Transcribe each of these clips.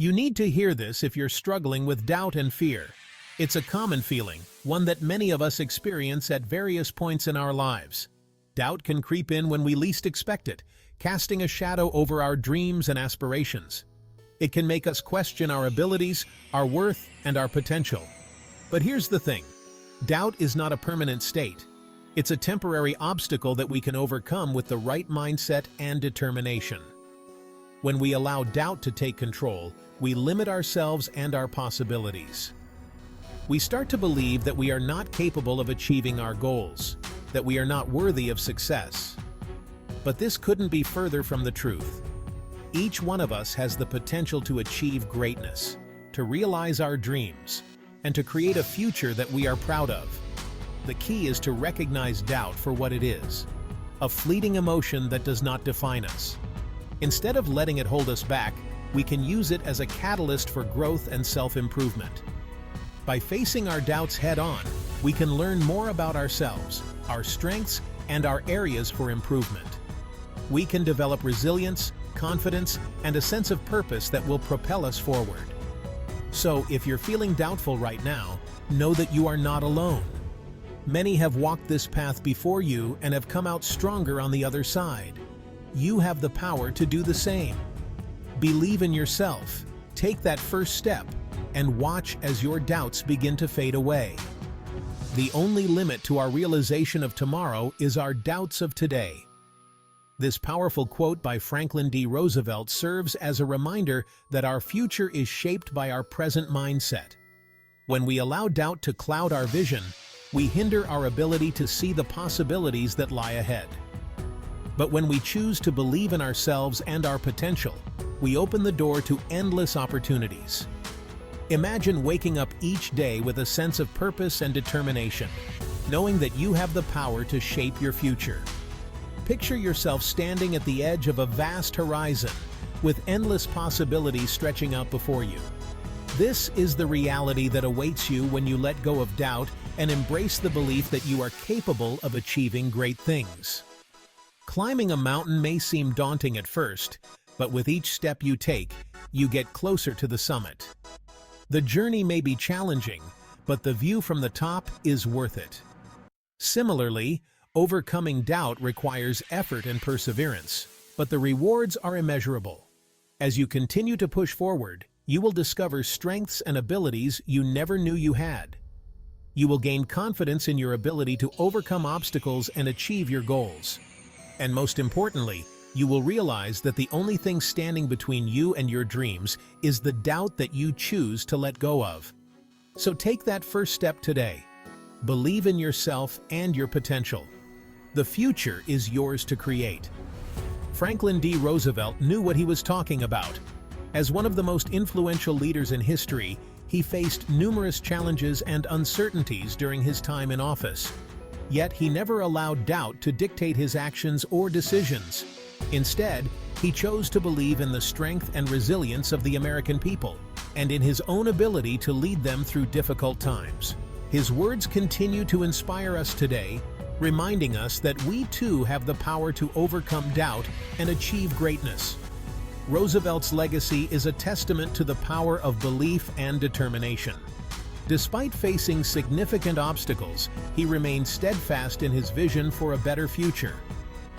You need to hear this if you're struggling with doubt and fear. It's a common feeling, one that many of us experience at various points in our lives. Doubt can creep in when we least expect it, casting a shadow over our dreams and aspirations. It can make us question our abilities, our worth, and our potential. But here's the thing. Doubt is not a permanent state. It's a temporary obstacle that we can overcome with the right mindset and determination. When we allow doubt to take control, we limit ourselves and our possibilities. We start to believe that we are not capable of achieving our goals, that we are not worthy of success. But this couldn't be further from the truth. Each one of us has the potential to achieve greatness, to realize our dreams, and to create a future that we are proud of. The key is to recognize doubt for what it is, a fleeting emotion that does not define us. Instead of letting it hold us back, we can use it as a catalyst for growth and self-improvement. By facing our doubts head-on, we can learn more about ourselves, our strengths, and our areas for improvement. We can develop resilience, confidence, and a sense of purpose that will propel us forward. So, if you're feeling doubtful right now, know that you are not alone. Many have walked this path before you and have come out stronger on the other side. You have the power to do the same. Believe in yourself, take that first step, and watch as your doubts begin to fade away. The only limit to our realization of tomorrow is our doubts of today. This powerful quote by Franklin D. Roosevelt serves as a reminder that our future is shaped by our present mindset. When we allow doubt to cloud our vision, we hinder our ability to see the possibilities that lie ahead. But when we choose to believe in ourselves and our potential, we open the door to endless opportunities. Imagine waking up each day with a sense of purpose and determination, knowing that you have the power to shape your future. Picture yourself standing at the edge of a vast horizon, with endless possibilities stretching out before you. This is the reality that awaits you when you let go of doubt and embrace the belief that you are capable of achieving great things. Climbing a mountain may seem daunting at first, but with each step you take, you get closer to the summit. The journey may be challenging, but the view from the top is worth it. Similarly, overcoming doubt requires effort and perseverance, but the rewards are immeasurable. As you continue to push forward, you will discover strengths and abilities you never knew you had. You will gain confidence in your ability to overcome obstacles and achieve your goals. And most importantly, you will realize that the only thing standing between you and your dreams is the doubt that you choose to let go of. So take that first step today. Believe in yourself and your potential. The future is yours to create. Franklin D. Roosevelt knew what he was talking about. As one of the most influential leaders in history, he faced numerous challenges and uncertainties during his time in office. Yet he never allowed doubt to dictate his actions or decisions. Instead, he chose to believe in the strength and resilience of the American people, and in his own ability to lead them through difficult times. His words continue to inspire us today, reminding us that we too have the power to overcome doubt and achieve greatness. Roosevelt's legacy is a testament to the power of belief and determination. Despite facing significant obstacles, he remained steadfast in his vision for a better future.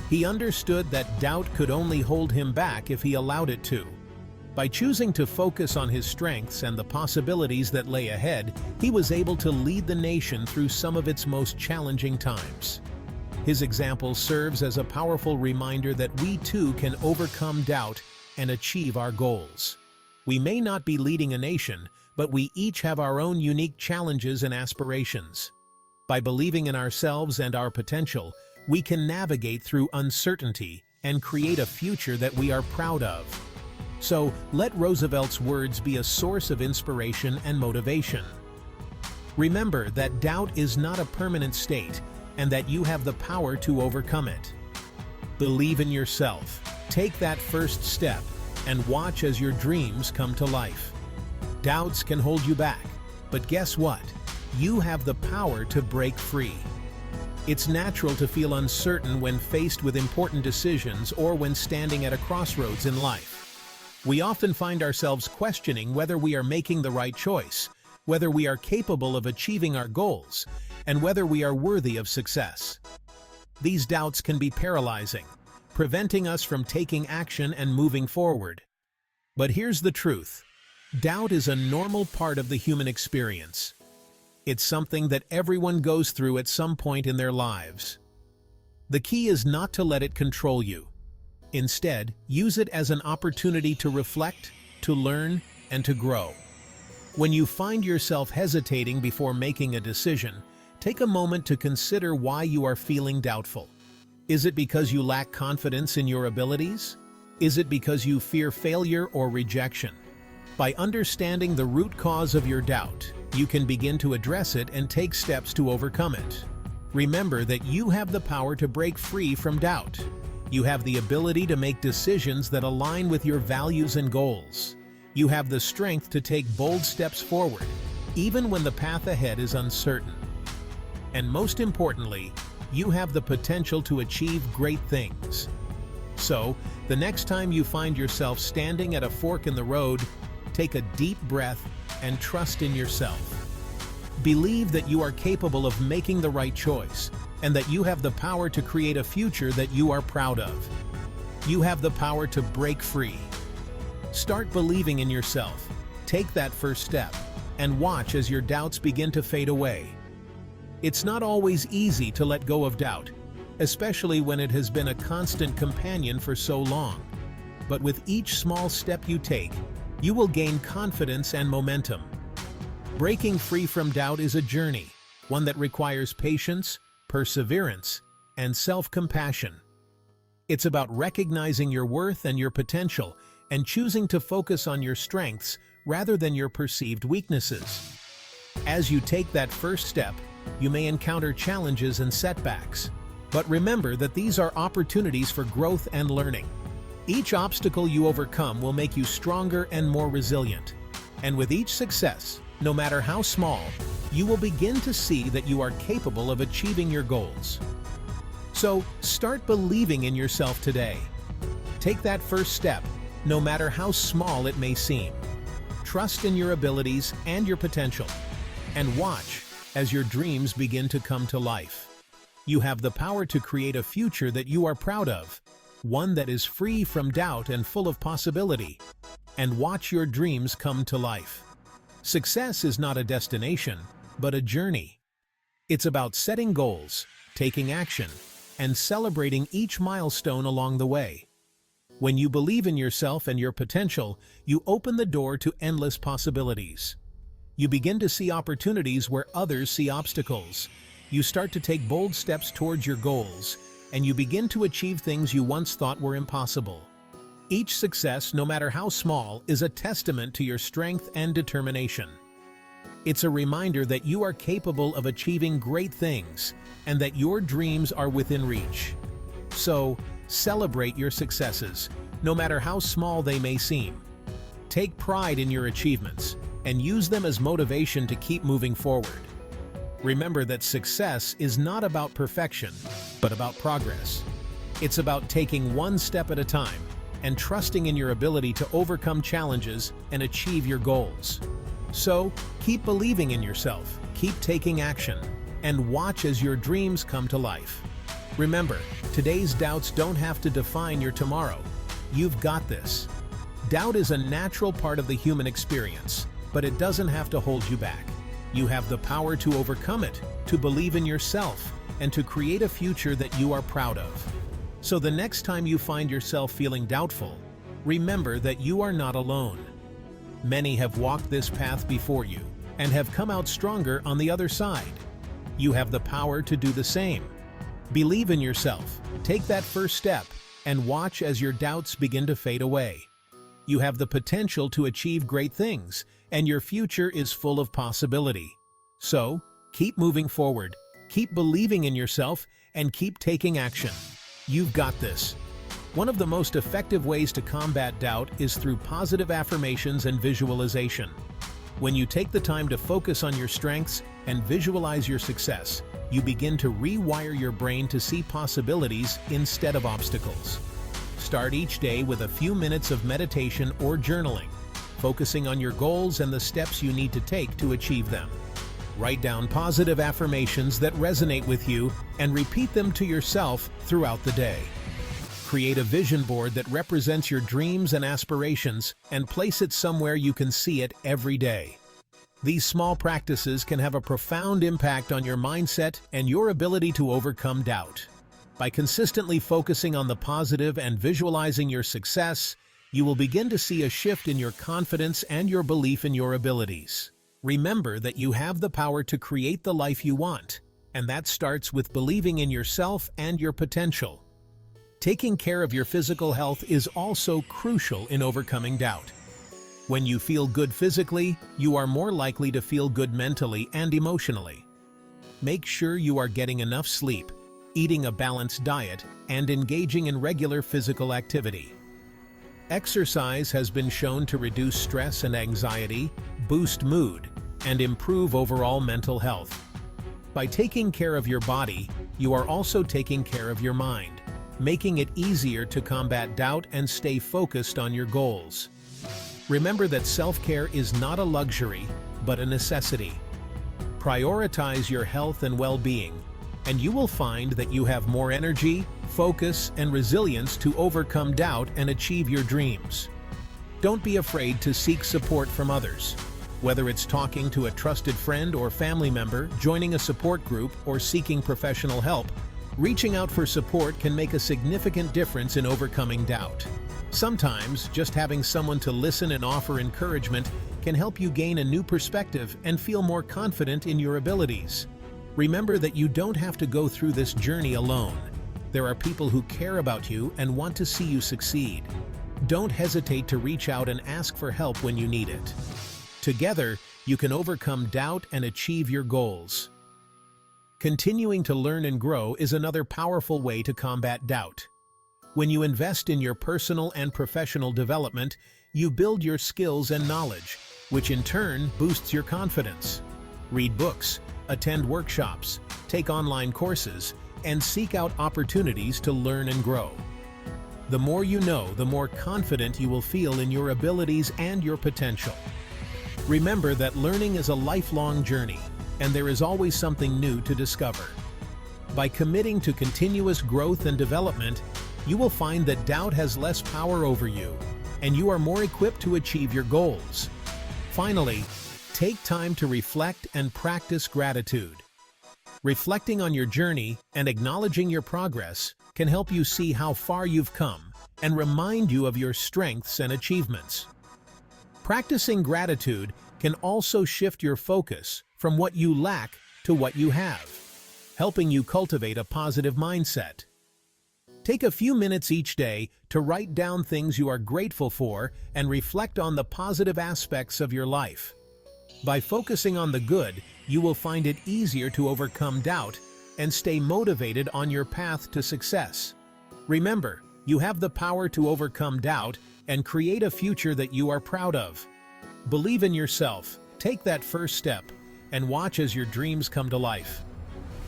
He understood that doubt could only hold him back if he allowed it to. By choosing to focus on his strengths and the possibilities that lay ahead, he was able to lead the nation through some of its most challenging times. His example serves as a powerful reminder that we too can overcome doubt and achieve our goals. We may not be leading a nation, but we each have our own unique challenges and aspirations. By believing in ourselves and our potential, we can navigate through uncertainty and create a future that we are proud of. So, let Roosevelt's words be a source of inspiration and motivation. Remember that doubt is not a permanent state and that you have the power to overcome it. Believe in yourself, take that first step, and watch as your dreams come to life. Doubts can hold you back, but guess what? You have the power to break free. It's natural to feel uncertain when faced with important decisions or when standing at a crossroads in life. We often find ourselves questioning whether we are making the right choice, whether we are capable of achieving our goals, and whether we are worthy of success. These doubts can be paralyzing, preventing us from taking action and moving forward. But here's the truth. Doubt is a normal part of the human experience. It's something that everyone goes through at some point in their lives. The key is not to let it control you. Instead, use it as an opportunity to reflect, to learn, and to grow. When you find yourself hesitating before making a decision, take a moment to consider why you are feeling doubtful. Is it because you lack confidence in your abilities? Is it because you fear failure or rejection? By understanding the root cause of your doubt, you can begin to address it and take steps to overcome it. Remember that you have the power to break free from doubt. You have the ability to make decisions that align with your values and goals. You have the strength to take bold steps forward, even when the path ahead is uncertain. And most importantly, you have the potential to achieve great things. So, the next time you find yourself standing at a fork in the road, take a deep breath and trust in yourself. Believe that you are capable of making the right choice and that you have the power to create a future that you are proud of. You have the power to break free. Start believing in yourself. Take that first step and watch as your doubts begin to fade away. It's not always easy to let go of doubt, especially when it has been a constant companion for so long. But with each small step you take, you will gain confidence and momentum. Breaking free from doubt is a journey, one that requires patience, perseverance, and self-compassion. It's about recognizing your worth and your potential and choosing to focus on your strengths rather than your perceived weaknesses. As you take that first step, you may encounter challenges and setbacks, but remember that these are opportunities for growth and learning. Each obstacle you overcome will make you stronger and more resilient. And with each success, no matter how small, you will begin to see that you are capable of achieving your goals. So, start believing in yourself today. Take that first step, no matter how small it may seem. Trust in your abilities and your potential, and watch as your dreams begin to come to life. You have the power to create a future that you are proud of, one that is free from doubt and full of possibility. And watch your dreams come to life. Success is not a destination, but a journey. It's about setting goals, taking action, and celebrating each milestone along the way. When you believe in yourself and your potential, you open the door to endless possibilities. You begin to see opportunities where others see obstacles. You start to take bold steps towards your goals, and you begin to achieve things you once thought were impossible. Each success, no matter how small, is a testament to your strength and determination. It's a reminder that you are capable of achieving great things and that your dreams are within reach. So, celebrate your successes, no matter how small they may seem. Take pride in your achievements and use them as motivation to keep moving forward. Remember that success is not about perfection, but about progress. It's about taking one step at a time and trusting in your ability to overcome challenges and achieve your goals. So, keep believing in yourself, keep taking action, and watch as your dreams come to life. Remember, today's doubts don't have to define your tomorrow. You've got this. Doubt is a natural part of the human experience, but it doesn't have to hold you back. You have the power to overcome it, to believe in yourself, and to create a future that you are proud of. So the next time you find yourself feeling doubtful, remember that you are not alone. Many have walked this path before you and have come out stronger on the other side. You have the power to do the same. Believe in yourself, take that first step, and watch as your doubts begin to fade away. You have the potential to achieve great things, and your future is full of possibility. So, keep moving forward, keep believing in yourself, and keep taking action. You've got this. One of the most effective ways to combat doubt is through positive affirmations and visualization. When you take the time to focus on your strengths and visualize your success, you begin to rewire your brain to see possibilities instead of obstacles. Start each day with a few minutes of meditation or journaling, focusing on your goals and the steps you need to take to achieve them. Write down positive affirmations that resonate with you and repeat them to yourself throughout the day. Create a vision board that represents your dreams and aspirations and place it somewhere you can see it every day. These small practices can have a profound impact on your mindset and your ability to overcome doubt. By consistently focusing on the positive and visualizing your success, you will begin to see a shift in your confidence and your belief in your abilities. Remember that you have the power to create the life you want, and that starts with believing in yourself and your potential. Taking care of your physical health is also crucial in overcoming doubt. When you feel good physically, you are more likely to feel good mentally and emotionally. Make sure you are getting enough sleep, eating a balanced diet, and engaging in regular physical activity. Exercise has been shown to reduce stress and anxiety, boost mood, and improve overall mental health. By taking care of your body, you are also taking care of your mind, making it easier to combat doubt and stay focused on your goals. Remember that self-care is not a luxury, but a necessity. Prioritize your health and well-being, and you will find that you have more energy, focus, and resilience to overcome doubt and achieve your dreams. Don't be afraid to seek support from others. Whether it's talking to a trusted friend or family member, joining a support group, or seeking professional help, reaching out for support can make a significant difference in overcoming doubt. Sometimes, just having someone to listen and offer encouragement can help you gain a new perspective and feel more confident in your abilities. Remember that you don't have to go through this journey alone. There are people who care about you and want to see you succeed. Don't hesitate to reach out and ask for help when you need it. Together, you can overcome doubt and achieve your goals. Continuing to learn and grow is another powerful way to combat doubt. When you invest in your personal and professional development, you build your skills and knowledge, which in turn boosts your confidence. Read books, attend workshops, take online courses, and seek out opportunities to learn and grow. The more you know, the more confident you will feel in your abilities and your potential. Remember that learning is a lifelong journey, and there is always something new to discover. By committing to continuous growth and development, you will find that doubt has less power over you, and you are more equipped to achieve your goals. Finally, take time to reflect and practice gratitude. Reflecting on your journey and acknowledging your progress can help you see how far you've come and remind you of your strengths and achievements. Practicing gratitude can also shift your focus from what you lack to what you have, helping you cultivate a positive mindset. Take a few minutes each day to write down things you are grateful for and reflect on the positive aspects of your life. By focusing on the good, you will find it easier to overcome doubt and stay motivated on your path to success. Remember, you have the power to overcome doubt and create a future that you are proud of. Believe in yourself, take that first step, and watch as your dreams come to life.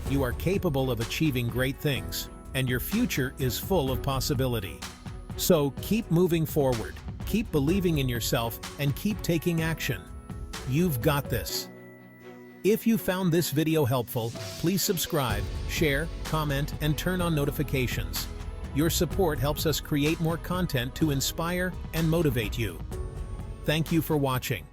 You are capable of achieving great things, and your future is full of possibility. So keep moving forward, keep believing in yourself, and keep taking action. You've got this. If you found this video helpful, please subscribe, share, comment, and turn on notifications. Your support helps us create more content to inspire and motivate you. Thank you for watching.